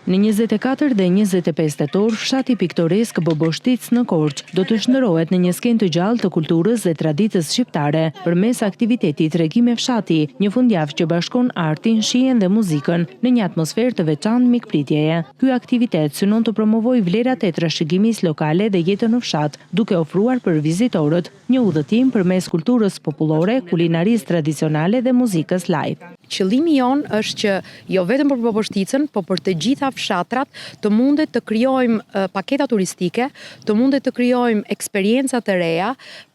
Në 24 dhe 25 tetor, fshati piktoresk Boboshtic në Korç do të shndërrohet në një skenë të gjallë të kulturës dhe traditës shqiptare përmes aktivitetit Tregime fshati, një fundjavë që bashkon artin, shijen dhe muzikën në një atmosferë të veçantë mikpritjeje. Ky aktivitet synon të promovojë vlerat e trashëgimisë lokale dhe jetën në fshat, duke ofruar për vizitorët një udhëtim përmes kulturës popullore, kulinarisë tradicionale dhe muzikës live. Qëllimi jonë është që jo vetëm për Boboshticën, por për të gjitha fshatrat të mundet të krijojmë paketa turistike, të mundet të krijojmë eksperienca të reja,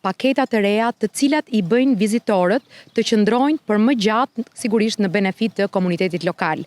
paketa të reja të cilat i bëjnë vizitorët të qëndrojnë për më gjatë, sigurisht në benefit të komunitetit lokal.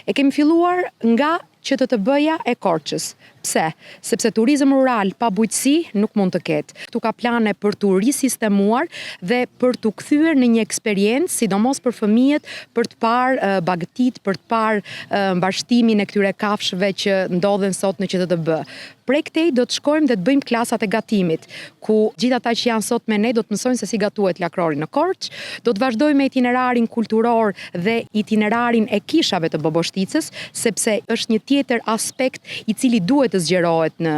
E kemi filluar nga QTB-ja e Korçës. Pse? Sepse turizëm rural pa bujqësi nuk mund të ketë. Këtu ka plane për të risistemuar dhe për të kthyer në një eksperiencë, sidomos për fëmijët, për të parë bagëtit, për të parë mbashtimin e këtyre kafshëve që ndodhen sot në QTB. Prej këtej do të shkojmë dhe të bëjmë klasat e gatimit, ku gjithë ata që janë sot me ne do të mësojnë se si gatuhet lakrori në Korç, do të vazhdojmë me itinerarin kulturor dhe itinerarin e kishave të Boboshticës, sepse është një tjetër aspekt i cili duhet të zgjerohet në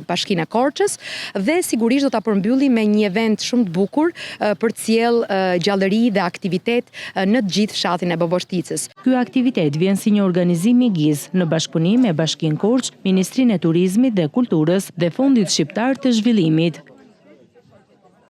Bashkinë e Korçës dhe sigurisht do ta përmbyllim me një event shumë të bukur për të sjellë gjallëri dhe aktivitet në të gjithë fshatin e Boboshticës. Ky aktivitet vjen si një organizim i GIZ në bashkëpunim me Bashkinë Korç, Ministrinë e Turizmit dhe Kulturës dhe Fondit Shqiptar të Zhvillimit.